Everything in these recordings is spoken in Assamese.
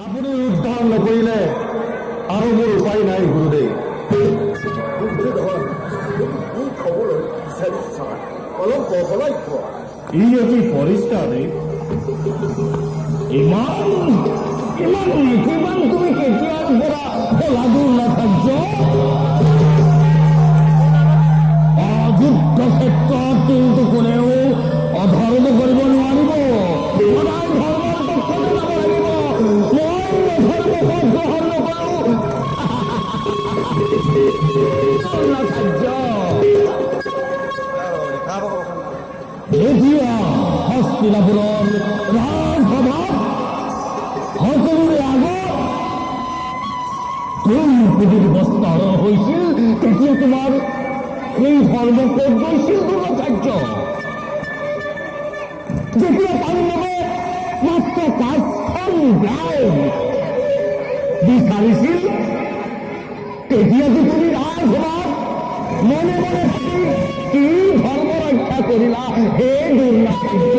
আপুনি উদ্ধাৰ নকৰিলে আৰু মোৰ উপায় নাই গুৰুদেৱ। অলপ বহলাই কোৱা। ই অতি পৰিষ্কাৰ দেৱ। ইমান কিমান তুমি কেতিয়াৰ পৰা লাডু নাথাক্য যুদ্ধ ক্ষেত্ৰত কিন্তু কোনেও অধৰ্ম কৰিব নোৱাৰিব। সদায় ধৰ্মৰ পক্ষতে যাব লাগিব। মই অধৰ্ম পথ গ্ৰহণ নকৰো। এতিয়া হস্তিনাপুৰৰ ৰাজসভাত সকলোৰে আগত দ্ৰৌপদীৰ বস্ত্ৰহৰণ হৈছিল, তেতিয়া তোমাৰ সেই ধৰ্ম ক'ত গৈছিল দ্ৰোণাচাৰ্য? যেতিয়া পাণ্ডৱে মাত্ৰ 5খন গাঁও বিচাৰিছিল, তেতিয়াতো তুমি ৰাজসভাত মনে মনে থাকি কি ধৰ্ম ৰক্ষা কৰিলা হে দ্ৰোণাচাৰ্য?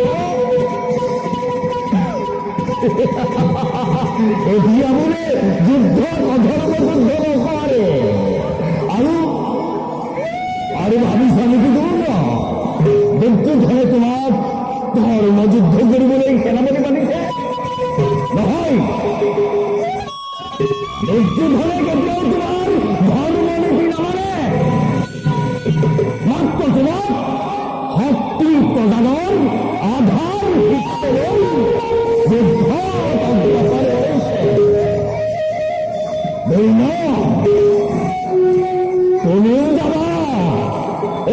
এতিয়া বোলে যুদ্ধ অধৰ্ম যুদ্ধ নকৰে আৰু ভাবিছা নেকি দ্ৰোণ দুৰ্যোধনে তোমাক ধৰ্ম যুদ্ধ কৰিবলৈ সেনাপতি পাতিছে? নহয়, দুৰ্যোধনে কেতিয়াও তোমাৰ ধৰ্ম নীতি নামানে। মাত্ৰ তোমাক শক্তি প্ৰদানৰ আধাৰ হিচাপে যুদ্ধ অগ্ৰসৰ হৈছে। তুমিও যাবা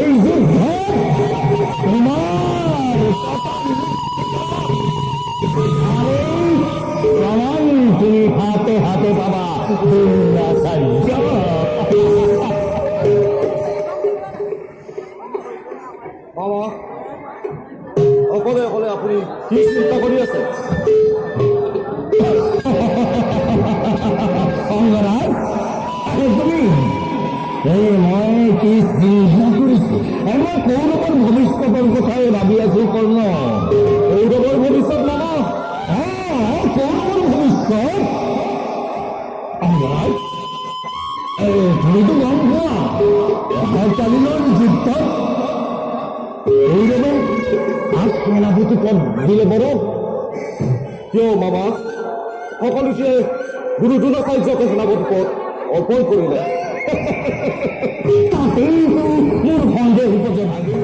এই যুদ্ধ। তোমাৰ প্ৰমাণ তুমি হাতে হাতে পাবা দ্ৰোণাচাৰ্য। বাবা, অকলে অকলে আপুনি কি চিন্তা কৰি আছে? অংগৰাজ, তুমি মই কি চিন্তা কৰিছো? মই কৌৰৱৰ ভৱিষ্যতৰ কথাই ভাবি আছো। কৰ্ণ, কৌৰৱৰ ভৱিষ্যত মামা? কৌৰৱৰ ভৱিষ্যত। অংগৰাজ, তুমিতো গম পোৱা অহাকালিনৰ যুদ্ধত কৌৰৱে সেনাপতি পদ দিলে বৰক। কিয় মামা? সকলোকে গুৰু দ্ৰোণাচাৰ্যকে সেনাপতি পদ অৰ্পণ কৰিলে। তাতেইতো মোৰ সন্দেহ উপজে ভাগে।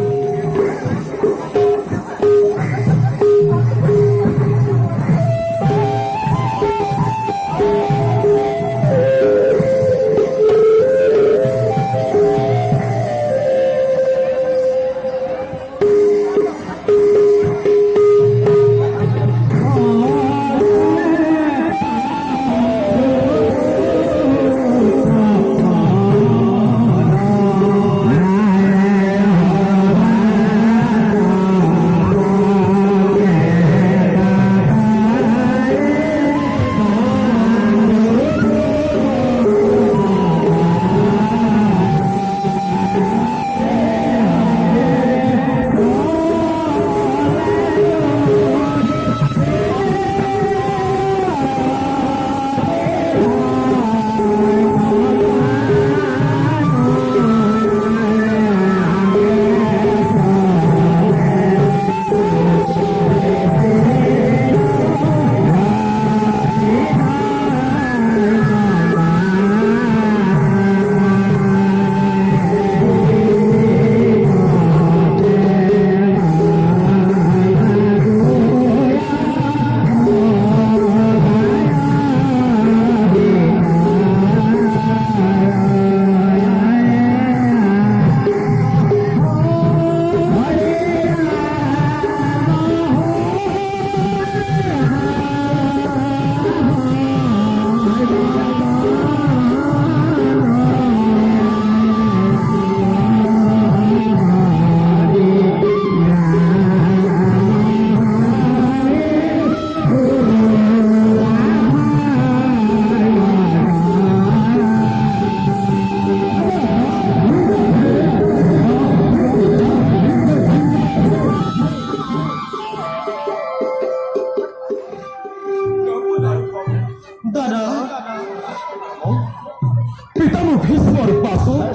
ভীষ্মৰ পাছত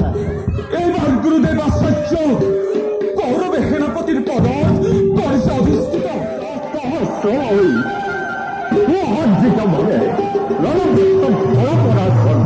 এইবাৰ গুৰুদেব আচাৰ্য কৌৰবে সেনাপতিৰ পদত কৰিছে অধিষ্ঠিত সহস্ৰিত মনে ৰণভূমিত ভৰা পৰাক্ৰম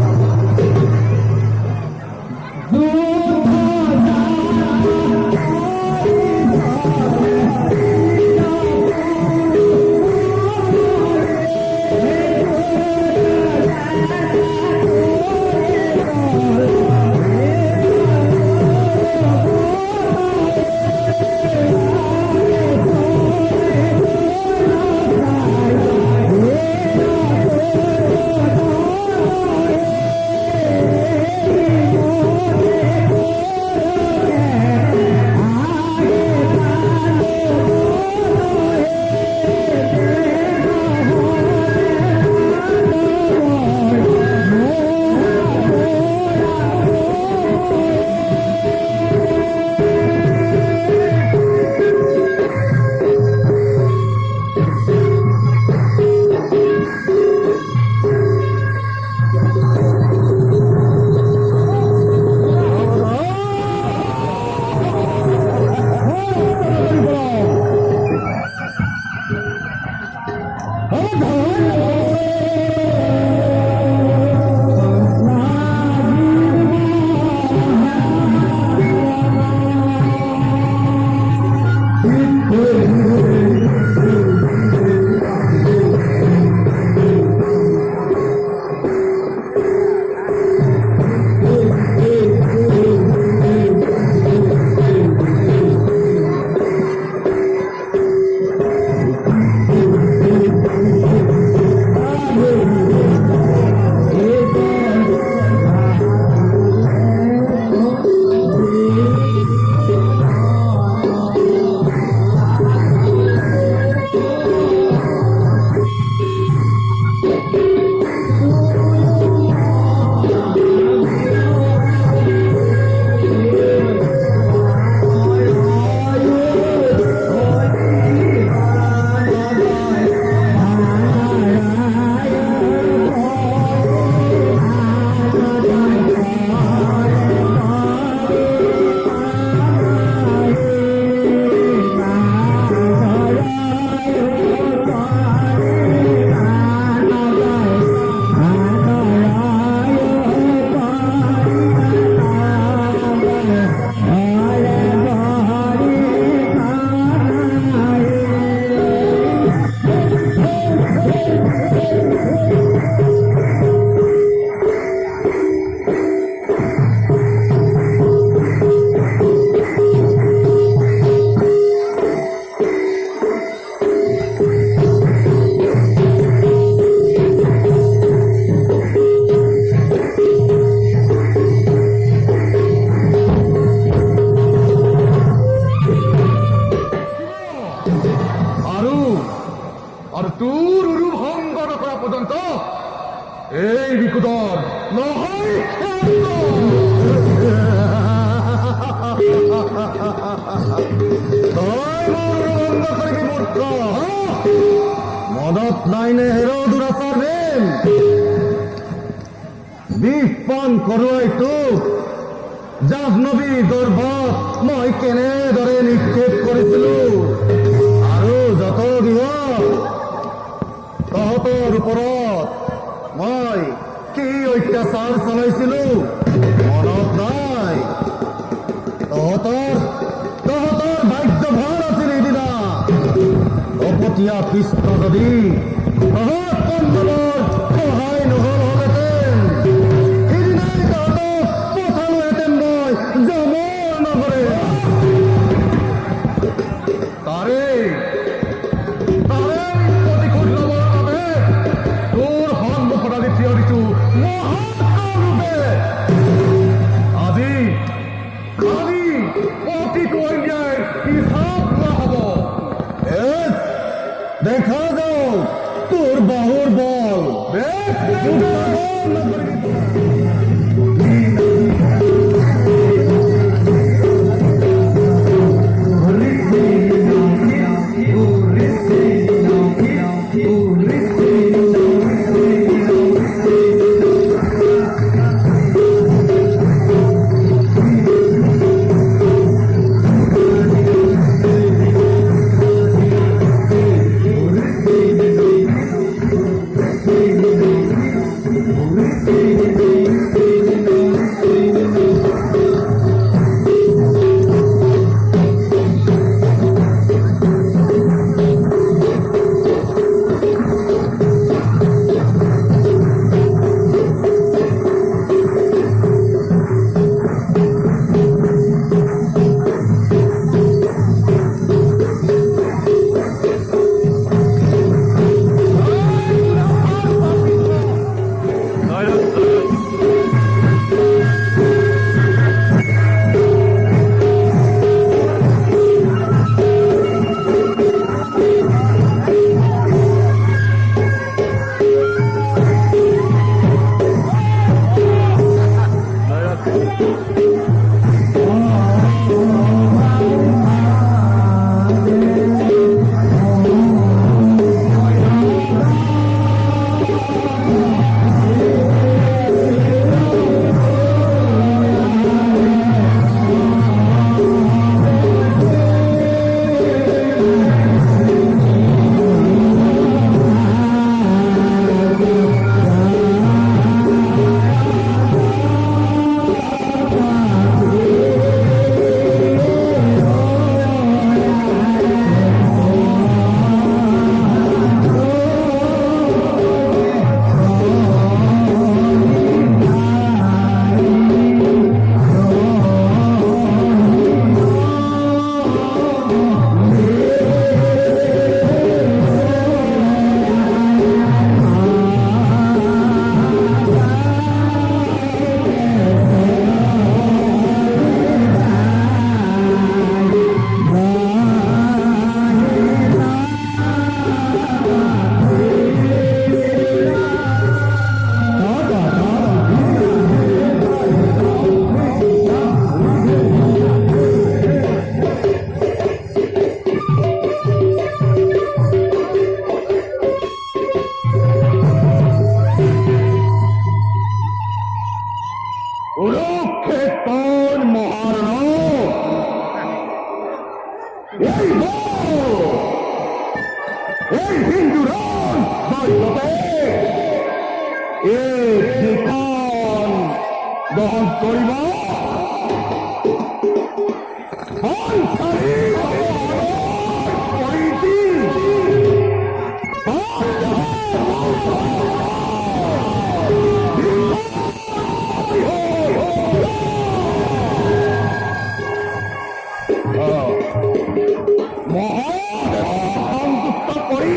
আৰ তোৰ উৰু ভঙ্গ কৰা পৰ্যন্ত এই বিকুদৰ নহয় মদত নাই নে হেৰো দুৰাচাৰ নেম বিষ পান কৰোৱাই তোক জাহ্নবী গৰ্ভত মই কেনেদৰে নিক্ষেপ কৰিছিলো আৰু যত গৃহ তহঁতৰ ওপৰত মই কি অত্যাচাৰ চলাইছিলো মনত নাই তহঁতৰ ভাগ্য ভাল আছিল এদিনা অপতীয়া কৃষ্ণ যদি তহঁত কন্দলৰ সহায় নহল হলহেঁতেন সিদিনাই তহঁতক পঠালোহেঁতেন মই যমৰ নগৰে তাৰে প্ৰতিশোধ ল'বৰ বাবে তোৰ সন্মুখত আজি থিয় দিছো মহাৰূপে আজি প্ৰতিটো অন্যায় হিচাপ লোৱা হ'ব দেখা যাওক তোৰ বাহুৰ বল কুরুক্ষেত্র মহারণ এই বল এই হিন্দু রাজ দৈবতে এই শিখন দহন করিব সন্তুষ্ট করি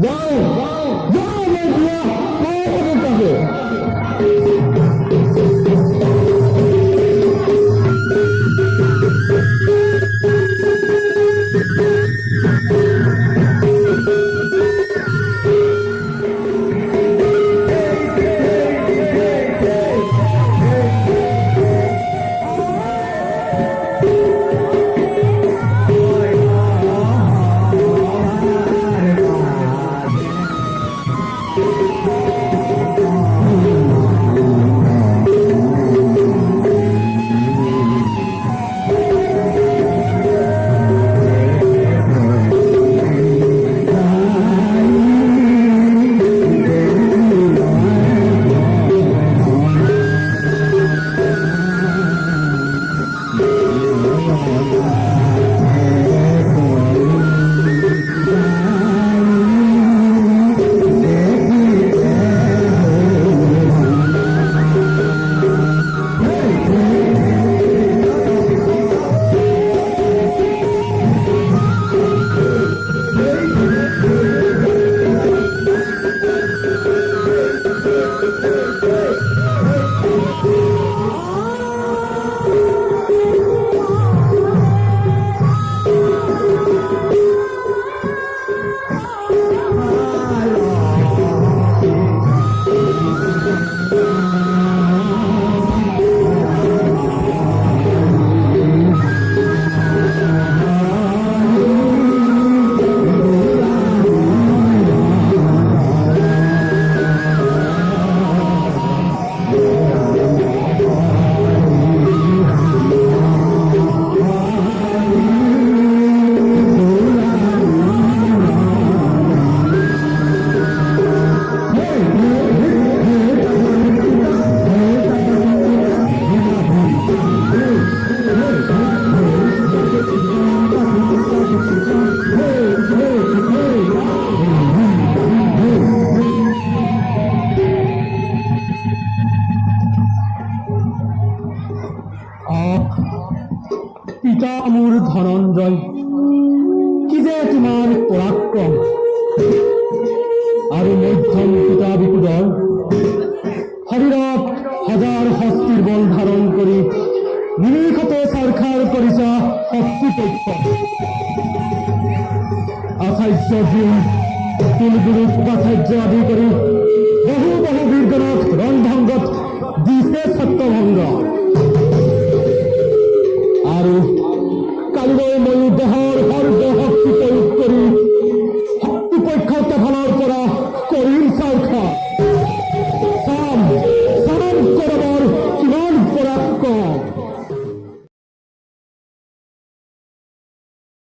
যাও যাও মই দিয়া মই তাকে পিতা মোৰ ধনঞ্জয়, কি যে তোমাৰ পৰাক্ৰম, আৰু মধ্যম পিতা বিপুদৰ শৰীৰত হাজাৰ হস্তিৰ বল ধাৰণ কৰি নিমিষতে চাৰখাৰ কৰিছা শক্তি তথ্য। আচাৰ্য কুলগুৰুক প্ৰাচাৰ্য আদি কৰি বহু বহু বীৰগণক ৰণ